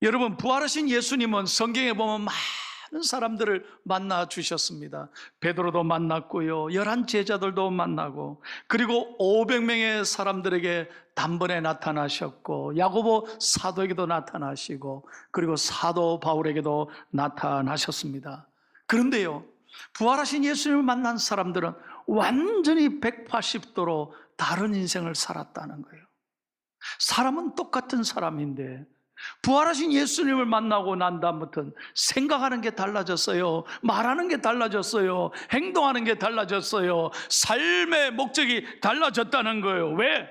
여러분, 부활하신 예수님은 성경에 보면 많은 사람들을 만나 주셨습니다. 베드로도 만났고요, 11 제자들도 만나고, 그리고 500명의 사람들에게 단번에 나타나셨고, 야고보 사도에게도 나타나시고, 그리고 사도 바울에게도 나타나셨습니다. 그런데요, 부활하신 예수님을 만난 사람들은 완전히 180도로 다른 인생을 살았다는 거예요. 사람은 똑같은 사람인데 부활하신 예수님을 만나고 난 다음부터는 생각하는 게 달라졌어요. 말하는 게 달라졌어요. 행동하는 게 달라졌어요. 삶의 목적이 달라졌다는 거예요. 왜?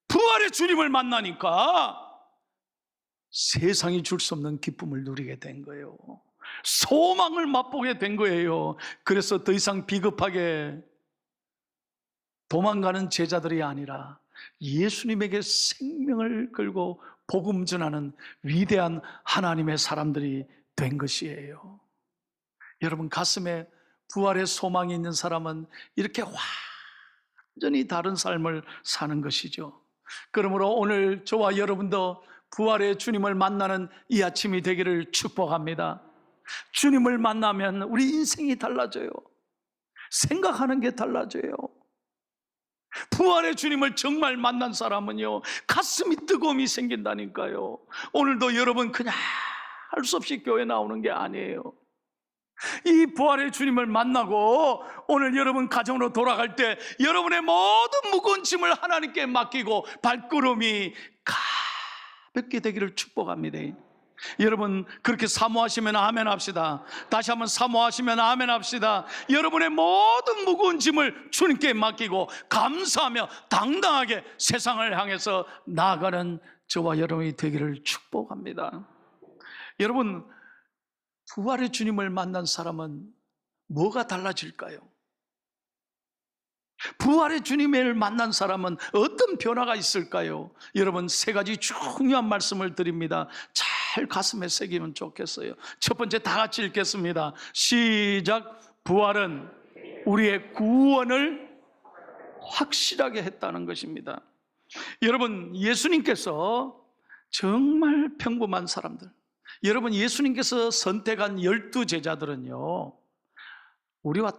부활의 주님을 만나니까 세상이 줄 수 없는 기쁨을 누리게 된 거예요. 소망을 맛보게 된 거예요. 그래서 더 이상 비겁하게 도망가는 제자들이 아니라 예수님에게 생명을 걸고 복음 전하는 위대한 하나님의 사람들이 된 것이에요. 여러분, 가슴에 부활의 소망이 있는 사람은 이렇게 완전히 다른 삶을 사는 것이죠. 그러므로 오늘 저와 여러분도 부활의 주님을 만나는 이 아침이 되기를 축복합니다. 주님을 만나면 우리 인생이 달라져요. 생각하는 게 달라져요. 부활의 주님을 정말 만난 사람은요, 가슴이 뜨거움이 생긴다니까요. 오늘도 여러분 그냥 할 수 없이 교회 나오는 게 아니에요. 이 부활의 주님을 만나고 오늘 여러분 가정으로 돌아갈 때 여러분의 모든 무거운 짐을 하나님께 맡기고 발걸음이 가볍게 되기를 축복합니다. 여러분, 그렇게 사모하시면 아멘 합시다. 다시 한번 사모하시면 아멘 합시다. 여러분의 모든 무거운 짐을 주님께 맡기고 감사하며 당당하게 세상을 향해서 나아가는 저와 여러분이 되기를 축복합니다. 여러분, 부활의 주님을 만난 사람은 뭐가 달라질까요? 부활의 주님을 만난 사람은 어떤 변화가 있을까요? 여러분, 3가지 중요한 말씀을 드립니다. 잘 가슴에 새기면 좋겠어요. 첫 번째, 다 같이 읽겠습니다. 시작. 부활은 우리의 구원을 확실하게 했다는 것입니다. 여러분, 예수님께서 정말 평범한 사람들, 여러분, 예수님께서 선택한 12 제자들은요, 우리와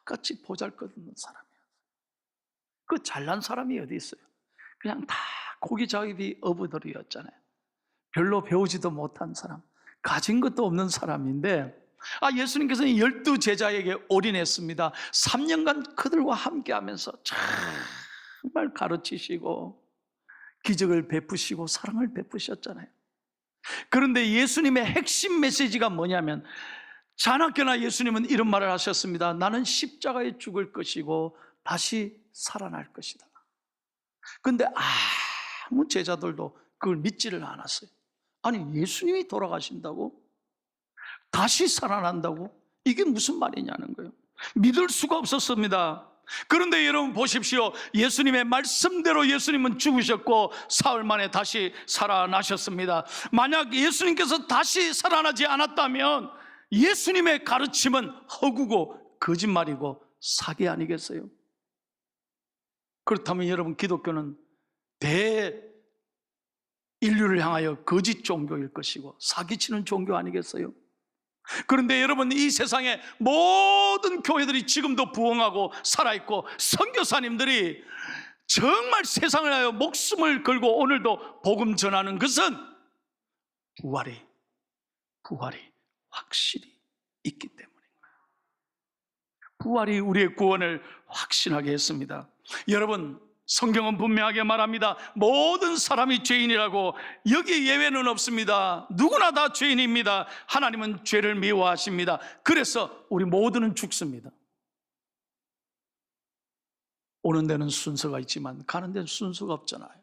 똑같이 보잘것없는 사람이에요. 그 잘난 사람이 어디 있어요? 그냥 다 고기잡이 어부들이었잖아요. 별로 배우지도 못한 사람, 가진 것도 없는 사람인데, 예수님께서는 12 제자에게 올인했습니다. 3년간 그들과 함께 하면서 정말 가르치시고 기적을 베푸시고 사랑을 베푸셨잖아요. 그런데 예수님의 핵심 메시지가 뭐냐면, 자나깨나 예수님은 이런 말을 하셨습니다. 나는 십자가에 죽을 것이고 다시 살아날 것이다. 그런데 아무 제자들도 그걸 믿지를 않았어요. 아니, 예수님이 돌아가신다고? 다시 살아난다고? 이게 무슨 말이냐는 거예요. 믿을 수가 없었습니다. 그런데 여러분 보십시오. 예수님의 말씀대로 예수님은 죽으셨고 사흘 만에 다시 살아나셨습니다. 만약 예수님께서 다시 살아나지 않았다면 예수님의 가르침은 허구고 거짓말이고 사기 아니겠어요? 그렇다면 여러분, 기독교는 인류를 향하여 거짓 종교일 것이고 사기치는 종교 아니겠어요? 그런데 여러분, 이 세상의 모든 교회들이 지금도 부흥하고 살아있고 선교사님들이 정말 세상을 하여 목숨을 걸고 오늘도 복음 전하는 것은 부활이 확실히 있기 때문인 거예요. 부활이 우리의 구원을 확신하게 했습니다. 여러분, 성경은 분명하게 말합니다. 모든 사람이 죄인이라고. 여기 예외는 없습니다. 누구나 다 죄인입니다. 하나님은 죄를 미워하십니다. 그래서 우리 모두는 죽습니다. 오는 데는 순서가 있지만 가는 데는 순서가 없잖아요.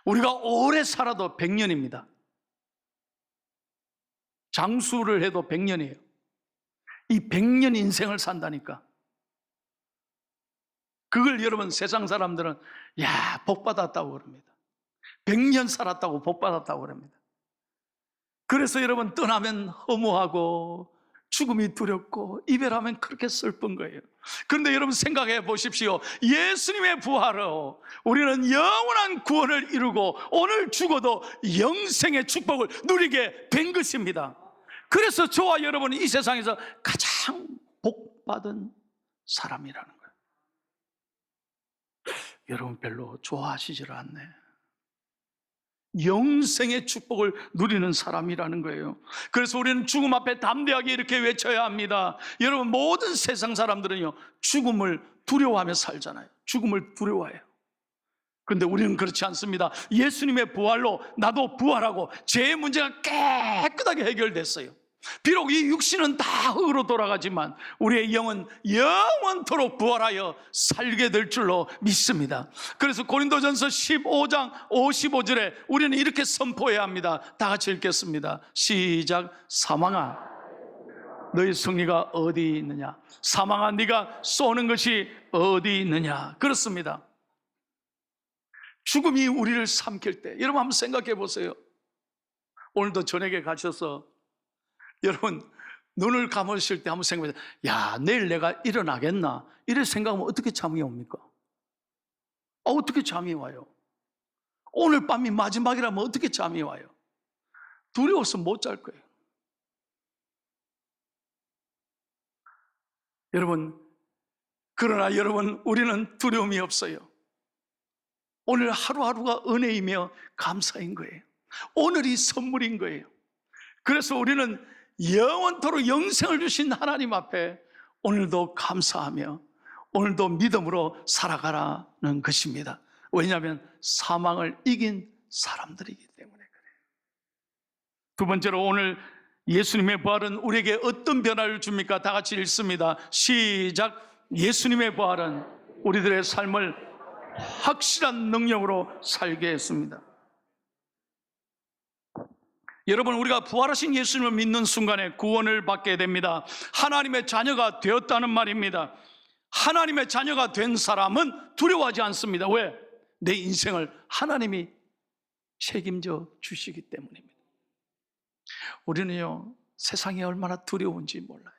우리가 오래 살아도 100년입니다. 장수를 해도 100년이에요. 이 100년 인생을 산다니까. 그걸 여러분, 세상 사람들은 복 받았다고 그럽니다. 100년 살았다고 복 받았다고 그럽니다. 그래서 여러분, 떠나면 허무하고 죽음이 두렵고 이별하면 그렇게 슬픈 거예요. 그런데 여러분 생각해 보십시오. 예수님의 부활로 우리는 영원한 구원을 이루고 오늘 죽어도 영생의 축복을 누리게 된 것입니다. 그래서 저와 여러분은 이 세상에서 가장 복받은 사람이라는 거예요. 여러분 별로 좋아하시질 않네. 영생의 축복을 누리는 사람이라는 거예요. 그래서 우리는 죽음 앞에 담대하게 이렇게 외쳐야 합니다. 여러분, 모든 세상 사람들은요, 죽음을 두려워하며 살잖아요. 죽음을 두려워해요. 그런데 우리는 그렇지 않습니다. 예수님의 부활로 나도 부활하고 제 문제가 깨끗하게 해결됐어요. 비록 이 육신은 다 흙으로 돌아가지만 우리의 영은 영원토록 부활하여 살게 될 줄로 믿습니다. 그래서 고린도전서 15장 55절에 우리는 이렇게 선포해야 합니다. 다 같이 읽겠습니다. 시작. 사망아, 너희 승리가 어디 있느냐? 사망아, 네가 쏘는 것이 어디 있느냐? 그렇습니다. 죽음이 우리를 삼킬 때, 여러분 한번 생각해 보세요. 오늘도 저녁에 가셔서 여러분 눈을 감으실 때 한번 생각해 보세요. 야, 내일 내가 일어나겠나? 이래 생각하면 어떻게 잠이 옵니까? 어떻게 잠이 와요? 오늘 밤이 마지막이라면 어떻게 잠이 와요? 두려워서 못 잘 거예요. 여러분, 그러나 여러분, 우리는 두려움이 없어요. 오늘 하루하루가 은혜이며 감사인 거예요. 오늘이 선물인 거예요. 그래서 우리는 영원토록 영생을 주신 하나님 앞에 오늘도 감사하며 오늘도 믿음으로 살아가라는 것입니다. 왜냐하면 사망을 이긴 사람들이기 때문에 그래요. 두 번째로 오늘 예수님의 부활은 우리에게 어떤 변화를 줍니까? 다 같이 읽습니다. 시작. 예수님의 부활은 우리들의 삶을 확실한 능력으로 살게 했습니다. 여러분, 우리가 부활하신 예수님을 믿는 순간에 구원을 받게 됩니다. 하나님의 자녀가 되었다는 말입니다. 하나님의 자녀가 된 사람은 두려워하지 않습니다. 왜? 내 인생을 하나님이 책임져 주시기 때문입니다. 우리는요, 세상이 얼마나 두려운지 몰라요.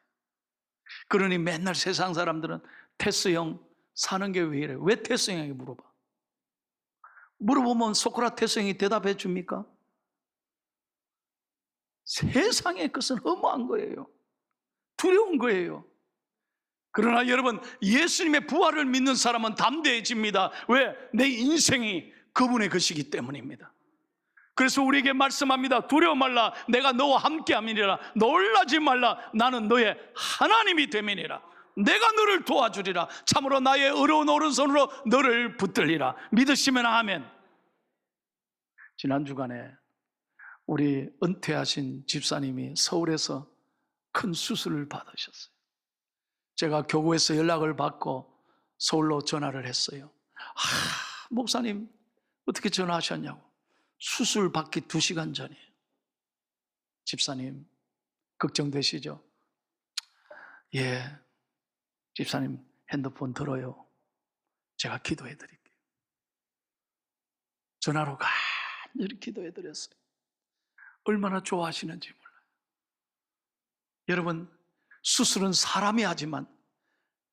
그러니 맨날 세상 사람들은 테스 형 사는 게 왜 이래? 왜 테스 형에게 물어봐? 물어보면 소크라테스 형이 대답해 줍니까? 세상의 것은 허무한 거예요. 두려운 거예요. 그러나 여러분, 예수님의 부활을 믿는 사람은 담대해집니다. 왜? 내 인생이 그분의 것이기 때문입니다. 그래서 우리에게 말씀합니다. 두려워 말라. 내가 너와 함께함이니라. 놀라지 말라. 나는 너의 하나님이 됨이니라. 내가 너를 도와주리라. 참으로 나의 의로운 오른손으로 너를 붙들리라. 믿으시면 아멘. 지난 주간에 우리 은퇴하신 집사님이 서울에서 큰 수술을 받으셨어요. 제가 교구에서 연락을 받고 서울로 전화를 했어요. 목사님 어떻게 전화하셨냐고. 수술 받기 2시간 전이에요. 집사님 걱정되시죠? 예, 집사님 핸드폰 들어요. 제가 기도해 드릴게요. 전화로 간절히 기도해 드렸어요. 얼마나 좋아하시는지 몰라요. 여러분, 수술은 사람이 하지만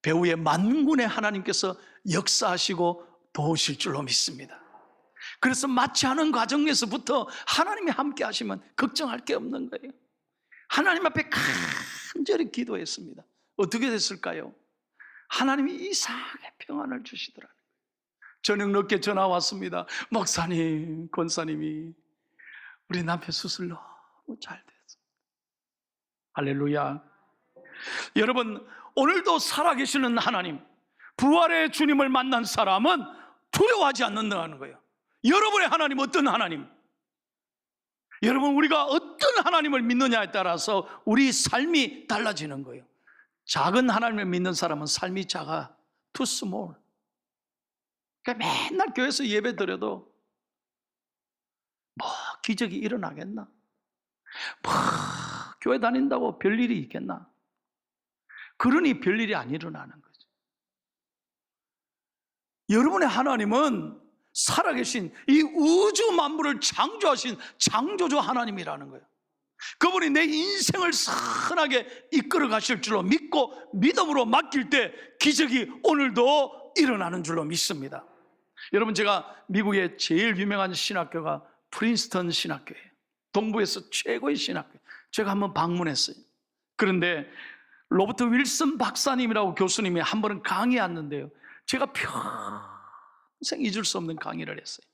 배우의 만군의 하나님께서 역사하시고 도우실 줄로 믿습니다. 그래서 마취 하는 과정에서부터 하나님이 함께 하시면 걱정할 게 없는 거예요. 하나님 앞에 간절히 기도했습니다. 어떻게 됐을까요? 하나님이 이상하게 평안을 주시더라고요. 저녁 늦게 전화 왔습니다. 목사님, 권사님이 우리 남편 수술 너무 잘 됐습니다. 할렐루야. 여러분, 오늘도 살아계시는 하나님, 부활의 주님을 만난 사람은 두려워하지 않는다는 거예요. 여러분의 하나님 어떤 하나님? 여러분, 우리가 어떤 하나님을 믿느냐에 따라서 우리 삶이 달라지는 거예요. 작은 하나님을 믿는 사람은 삶이 작아. too small. 그러니까 맨날 교회에서 예배 드려도 뭐 기적이 일어나겠나? 뭐 교회 다닌다고 별일이 있겠나? 그러니 별일이 안 일어나는 거죠. 여러분의 하나님은 살아계신 이 우주 만물을 창조하신 창조주 하나님이라는 거예요. 그분이 내 인생을 선하게 이끌어 가실 줄로 믿고 믿음으로 맡길 때 기적이 오늘도 일어나는 줄로 믿습니다. 여러분, 제가 미국의 제일 유명한 신학교가 프린스턴 신학교예요. 동부에서 최고의 신학교. 제가 한번 방문했어요. 그런데 로버트 윌슨 박사님이라고 교수님이 한 번은 강의에 왔는데요, 제가 평생 잊을 수 없는 강의를 했어요.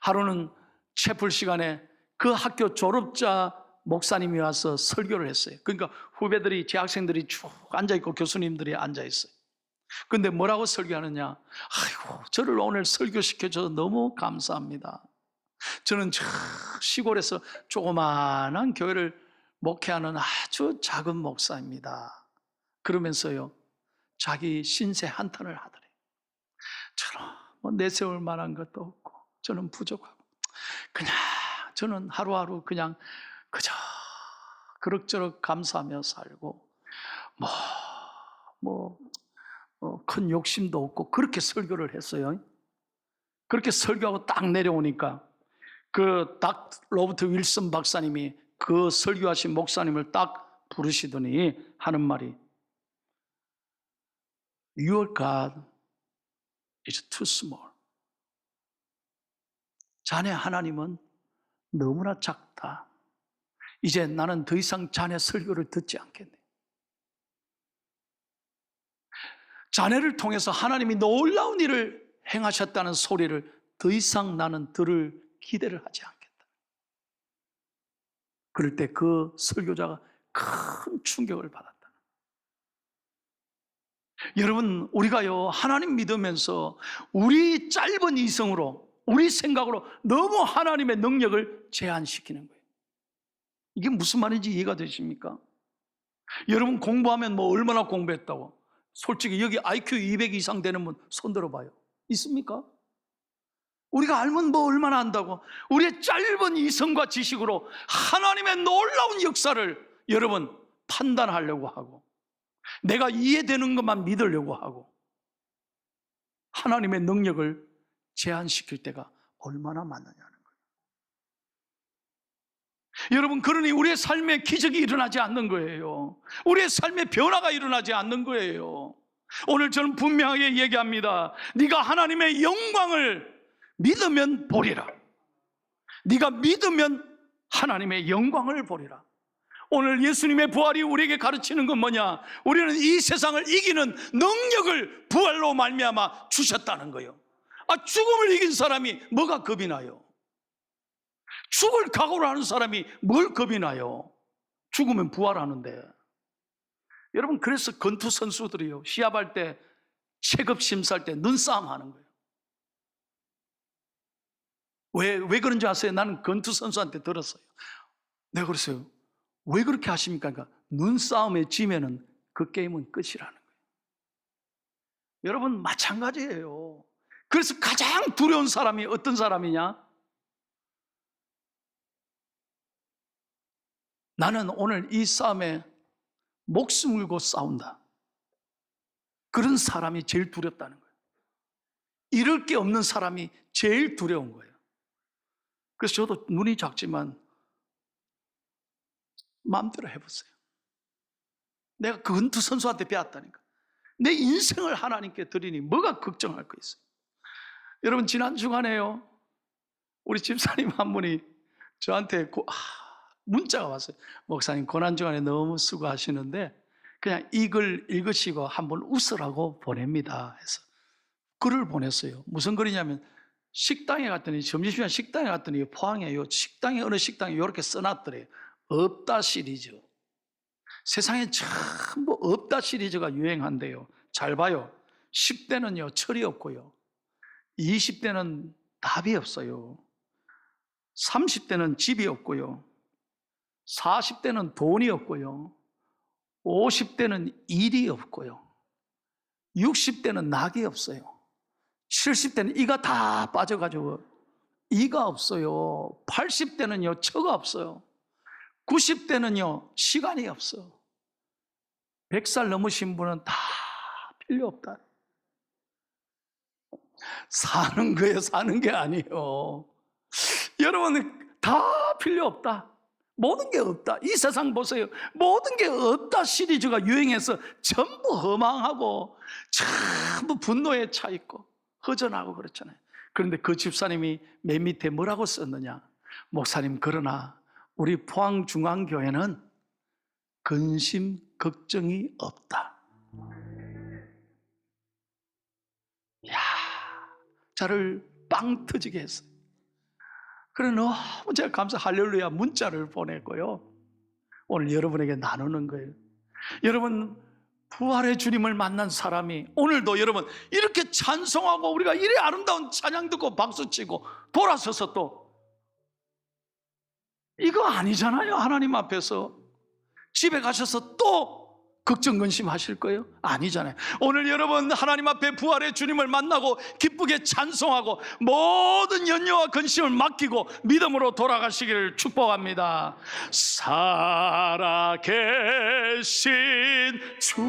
하루는 채플 시간에 그 학교 졸업자 목사님이 와서 설교를 했어요. 그러니까 후배들이, 재학생들이 쭉 앉아있고 교수님들이 앉아있어요. 근데 뭐라고 설교하느냐? 아이고, 저를 오늘 설교시켜줘서 너무 감사합니다. 저는 저 시골에서 조그마한 교회를 목회하는 아주 작은 목사입니다. 그러면서요, 자기 신세 한탄을 하더래요. 저는 뭐 내세울 만한 것도 없고, 저는 부족하고, 그냥 저는 하루하루 그냥 그저 그럭저럭 감사하며 살고, 큰 욕심도 없고, 그렇게 설교를 했어요. 그렇게 설교하고 딱 내려오니까 로버트 윌슨 박사님이 그 설교하신 목사님을 딱 부르시더니 하는 말이, Your God is too small. 자네 하나님은 너무나 작다. 이제 나는 더 이상 자네 설교를 듣지 않겠네. 자네를 통해서 하나님이 놀라운 일을 행하셨다는 소리를 더 이상 나는 들을 기대를 하지 않겠다. 그럴 때 그 설교자가 큰 충격을 받았다. 여러분, 우리가요, 하나님 믿으면서 우리 짧은 이성으로, 우리 생각으로 너무 하나님의 능력을 제한시키는 거예요. 이게 무슨 말인지 이해가 되십니까? 여러분, 공부하면 뭐 얼마나 공부했다고? 솔직히 여기 IQ 200 이상 되는 분 손 들어봐요. 있습니까? 우리가 알면 뭐 얼마나 안다고? 우리의 짧은 이성과 지식으로 하나님의 놀라운 역사를 여러분 판단하려고 하고, 내가 이해되는 것만 믿으려고 하고, 하나님의 능력을 제한시킬 때가 얼마나 많느냐는 거예요. 여러분, 그러니 우리의 삶에 기적이 일어나지 않는 거예요. 우리의 삶에 변화가 일어나지 않는 거예요. 오늘 저는 분명하게 얘기합니다. 네가 하나님의 영광을 믿으면 보리라. 네가 믿으면 하나님의 영광을 보리라. 오늘 예수님의 부활이 우리에게 가르치는 건 뭐냐? 우리는 이 세상을 이기는 능력을 부활로 말미암아 주셨다는 거예요. 죽음을 이긴 사람이 뭐가 겁이 나요? 죽을 각오를 하는 사람이 뭘 겁이 나요? 죽으면 부활하는데. 여러분, 그래서 권투 선수들이요, 시합할 때, 체급 심사할 때 눈싸움 하는 거예요. 왜 그런지 아세요? 나는 권투 선수한테 들었어요. 내가 그랬어요. 왜 그렇게 하십니까? 그러니까 눈싸움에 지면은 그 게임은 끝이라는 거예요. 여러분, 마찬가지예요. 그래서 가장 두려운 사람이 어떤 사람이냐? 나는 오늘 이 싸움에 목숨 걸고 싸운다. 그런 사람이 제일 두렵다는 거예요. 잃을 게 없는 사람이 제일 두려운 거예요. 그래서 저도 눈이 작지만 마음대로 해보세요. 내가 그 권투 선수한테 배웠다니까. 내 인생을 하나님께 드리니 뭐가 걱정할 거 있어요. 여러분, 지난 주간에요, 우리 집사님 한 분이 저한테 문자가 왔어요. 목사님, 고난주간에 너무 수고하시는데 그냥 이 글 읽으시고 한번 웃으라고 보냅니다 해서 글을 보냈어요. 무슨 글이냐면, 식당에 갔더니, 점심시간 식당에 갔더니 포항에 식당에, 어느 식당에 이렇게 써놨더래요. 없다 시리즈. 세상에 전부 없다 시리즈가 유행한대요. 잘 봐요. 10대는요 철이 없고요, 20대는 답이 없어요, 30대는 집이 없고요, 40대는 돈이 없고요, 50대는 일이 없고요, 60대는 낙이 없어요, 70대는 이가 다 빠져가지고 이가 없어요, 80대는요 처가 없어요, 90대는요 시간이 없어. 100살 넘으신 분은 다 필요 없다. 사는 거예요, 사는 게 아니에요. 여러분, 다 필요 없다. 모든 게 없다. 이 세상 보세요. 모든 게 없다 시리즈가 유행해서 전부 허망하고 전부 분노에 차 있고 허전하고 그렇잖아요. 그런데 그 집사님이 맨 밑에 뭐라고 썼느냐? 목사님, 그러나 우리 포항중앙교회는 근심 걱정이 없다. 야, 저를 빵 터지게 했어요. 그래 너무 제가 감사 할렐루야 문자를 보내고요. 오늘 여러분에게 나누는 거예요. 여러분, 부활의 주님을 만난 사람이 오늘도 여러분 이렇게 찬송하고 우리가 이래 아름다운 찬양 듣고 박수치고 돌아서서 또 이거 아니잖아요. 하나님 앞에서 집에 가셔서 또 걱정 근심하실 거예요? 아니잖아요. 오늘 여러분 하나님 앞에 부활의 주님을 만나고 기쁘게 찬송하고 모든 염려와 근심을 맡기고 믿음으로 돌아가시기를 축복합니다. 살아계신 주,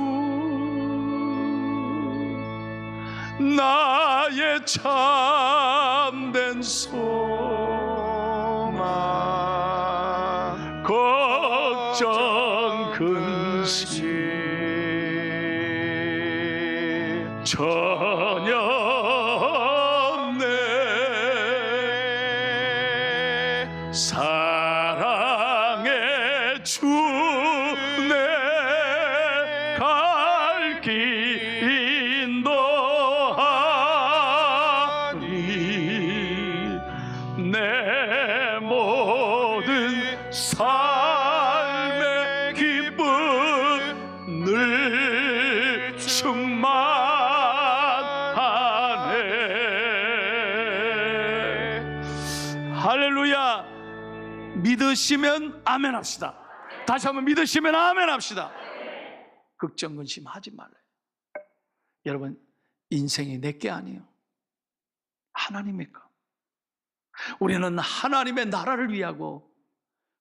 나의 참된 소망, 걱정 근심 전혀 없네. 사랑의 주 내 갈 길 인도하니 내 모든 삶의 기쁨 늘 충만하네. 할렐루야. 믿으시면 아멘 합시다. 다시 한번 믿으시면 아멘 합시다. 걱정 근심하지 말아요. 여러분, 인생이 내게 아니에요. 하나님의 것. 우리는 하나님의 나라를 위하고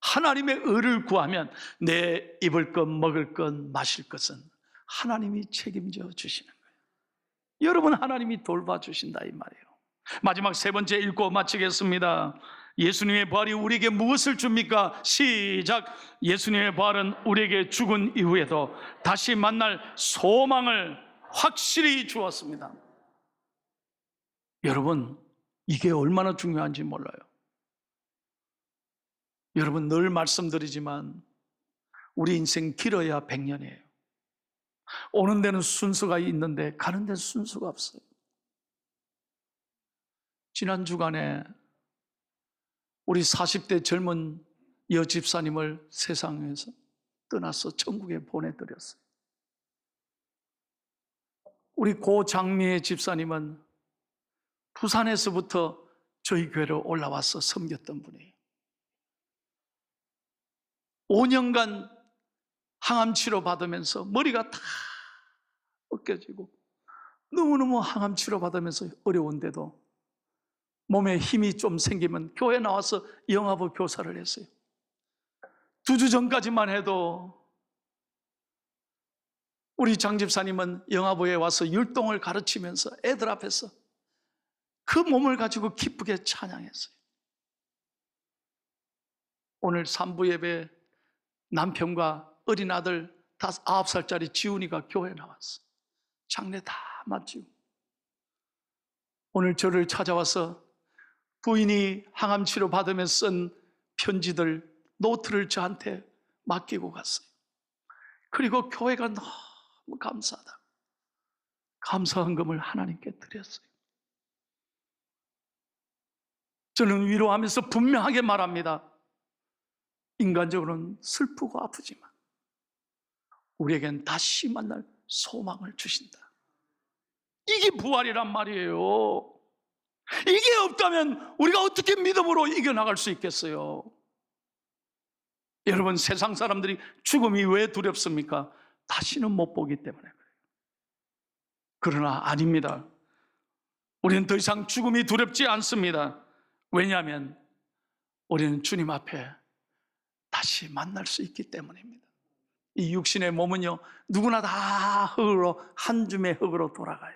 하나님의 의를 구하면 내 입을 것, 먹을 것, 마실 것은 하나님이 책임져 주시는 거예요. 여러분, 하나님이 돌봐주신다 이 말이에요. 마지막 세 번째 읽고 마치겠습니다. 예수님의 부활이 우리에게 무엇을 줍니까? 시작. 예수님의 부활은 우리에게 죽은 이후에도 다시 만날 소망을 확실히 주었습니다. 여러분, 이게 얼마나 중요한지 몰라요. 여러분, 늘 말씀드리지만 우리 인생 길어야 100년이에요. 오는 데는 순서가 있는데 가는 데는 순서가 없어요. 지난 주간에 우리 40대 젊은 여집사님을 세상에서 떠나서 천국에 보내드렸어요. 우리 고 장미의 집사님은 부산에서부터 저희 교회로 올라와서 섬겼던 분이에요. 5년간 항암 치료 받으면서 머리가 다 벗겨지고 너무너무 항암 치료 받으면서 어려운데도 몸에 힘이 좀 생기면 교회 나와서 영화부 교사를 했어요. 2주 전까지만 해도 우리 장 집사님은 영화부에 와서 율동을 가르치면서 애들 앞에서 그 몸을 가지고 기쁘게 찬양했어요. 오늘 3부 예배 남편과 어린 아들 9살짜리 지훈이가 교회에 나왔어. 장례 다 마치고 오늘 저를 찾아와서 부인이 항암 치료 받으면서 쓴 편지들, 노트를 저한테 맡기고 갔어요. 그리고 교회가 너무 감사하다. 감사헌금을 하나님께 드렸어요. 저는 위로하면서 분명하게 말합니다. 인간적으로는 슬프고 아프지만 우리에겐 다시 만날 소망을 주신다. 이게 부활이란 말이에요. 이게 없다면 우리가 어떻게 믿음으로 이겨나갈 수 있겠어요? 여러분, 세상 사람들이 죽음이 왜 두렵습니까? 다시는 못 보기 때문에 그래요. 그러나 아닙니다. 우리는 더 이상 죽음이 두렵지 않습니다. 왜냐하면 우리는 주님 앞에 다시 만날 수 있기 때문입니다. 이 육신의 몸은요, 누구나 다 흙으로, 한 줌의 흙으로 돌아가요.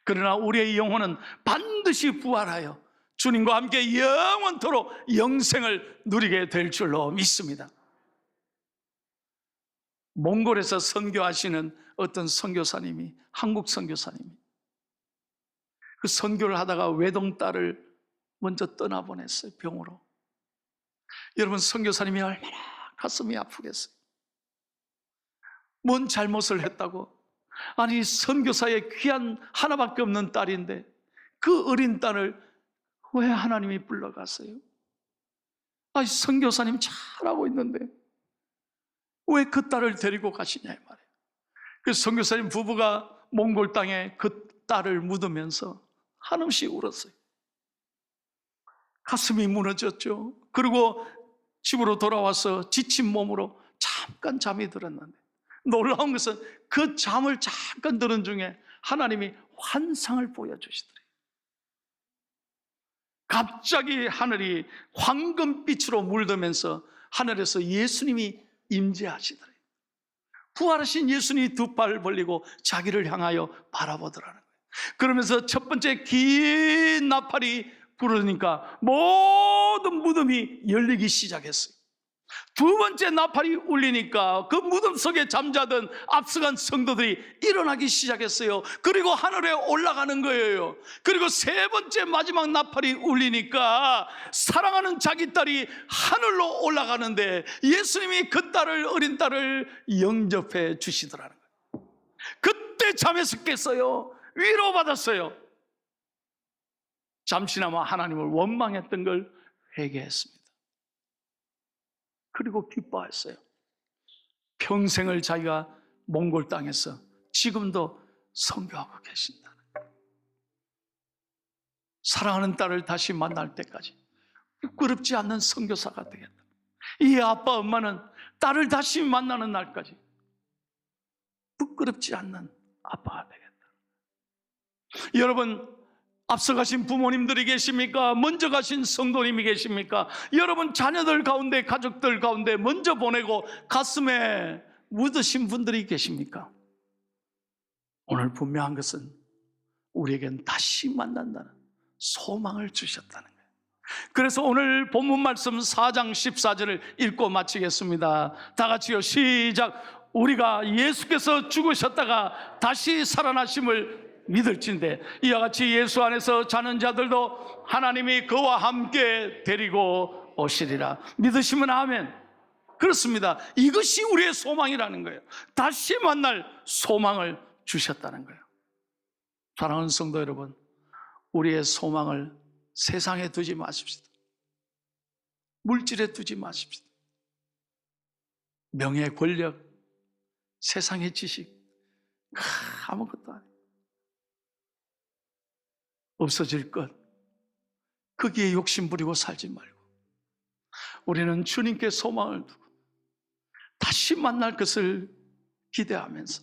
그러나 우리의 영혼은 반드시 부활하여 주님과 함께 영원토록 영생을 누리게 될 줄로 믿습니다. 몽골에서 선교하시는 어떤 선교사님이, 한국 선교사님이 그 선교를 하다가 외동딸을 먼저 떠나보냈어요, 병으로. 여러분, 선교사님이 얼마나 가슴이 아프겠어요. 뭔 잘못을 했다고? 아니, 선교사의 귀한 하나밖에 없는 딸인데 그 어린 딸을 왜 하나님이 불러갔어요? 아니, 선교사님 잘하고 있는데 왜 그 딸을 데리고 가시냐 이 말이에요. 그 선교사님 부부가 몽골 땅에 그 딸을 묻으면서 한없이 울었어요. 가슴이 무너졌죠. 그리고 집으로 돌아와서 지친 몸으로 잠깐 잠이 들었는데, 놀라운 것은 그 잠을 잠깐 들은 중에 하나님이 환상을 보여주시더래요. 갑자기 하늘이 황금빛으로 물들면서 하늘에서 예수님이 임재하시더래요. 부활하신 예수님이 두 팔 벌리고 자기를 향하여 바라보더라는 거예요. 그러면서 첫 번째 긴 나팔이 부르니까 모든 무덤이 열리기 시작했어요. 두 번째 나팔이 울리니까 그 무덤 속에 잠자던 앞서간 성도들이 일어나기 시작했어요. 그리고 하늘에 올라가는 거예요. 그리고 세 번째 마지막 나팔이 울리니까 사랑하는 자기 딸이 하늘로 올라가는데 예수님이 그 딸을, 어린 딸을 영접해 주시더라는 거예요. 그때 잠에서 깼어요. 위로받았어요. 잠시나마 하나님을 원망했던 걸 회개했습니다. 그리고 기뻐했어요. 평생을 자기가 몽골 땅에서 지금도 선교하고 계신다는 거예요. 사랑하는 딸을 다시 만날 때까지 부끄럽지 않는 선교사가 되겠다. 이 아빠 엄마는 딸을 다시 만나는 날까지 부끄럽지 않는 아빠가 되겠다. 여러분, 앞서 가신 부모님들이 계십니까? 먼저 가신 성도님이 계십니까? 여러분 자녀들 가운데, 가족들 가운데 먼저 보내고 가슴에 묻으신 분들이 계십니까? 오늘 분명한 것은 우리에겐 다시 만난다는 소망을 주셨다는 거예요. 그래서 오늘 본문 말씀 4장 14절을 읽고 마치겠습니다. 다 같이요, 시작. 우리가 예수께서 죽으셨다가 다시 살아나심을 믿을진대 이와 같이 예수 안에서 자는 자들도 하나님이 그와 함께 데리고 오시리라. 믿으시면 아멘. 그렇습니다. 이것이 우리의 소망이라는 거예요. 다시 만날 소망을 주셨다는 거예요. 사랑하는 성도 여러분, 우리의 소망을 세상에 두지 마십시다. 물질에 두지 마십시다. 명예, 권력, 세상의 지식 아무것도 아니에요. 없어질 것, 거기에 욕심 부리고 살지 말고 우리는 주님께 소망을 두고 다시 만날 것을 기대하면서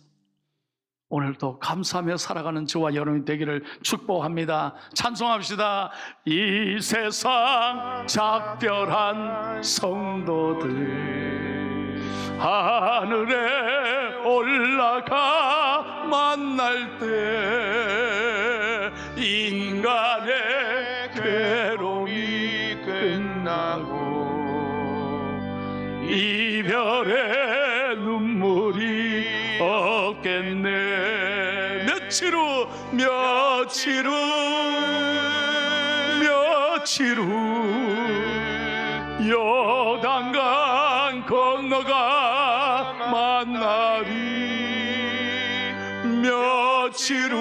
오늘도 감사하며 살아가는 저와 여러분이 되기를 축복합니다. 찬송합시다. 이 세상 작별한 성도들 하늘에 올라가 만날 때 인간의 괴로움이 끝나고 이별의 눈물이 없겠네. 며칠 후 요단강 건너가 만나리. 며칠 후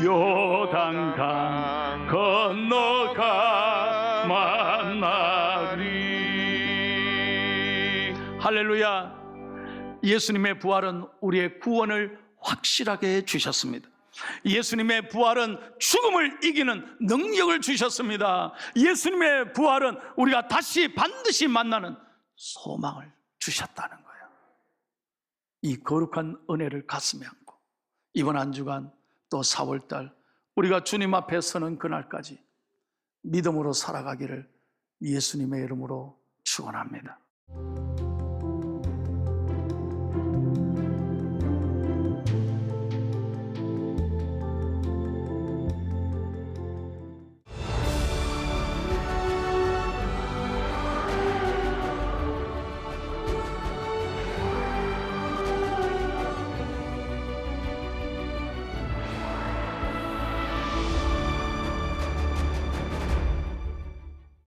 요단강 건너가 만나리. 할렐루야. 예수님의 부활은 우리의 구원을 확실하게 해주셨습니다. 예수님의 부활은 죽음을 이기는 능력을 주셨습니다. 예수님의 부활은 우리가 다시 반드시 만나는 소망을 주셨다는 거예요. 이 거룩한 은혜를 가슴에 안고 이번 한 주간 또 4월달 우리가 주님 앞에 서는 그날까지 믿음으로 살아가기를 예수님의 이름으로 축원합니다.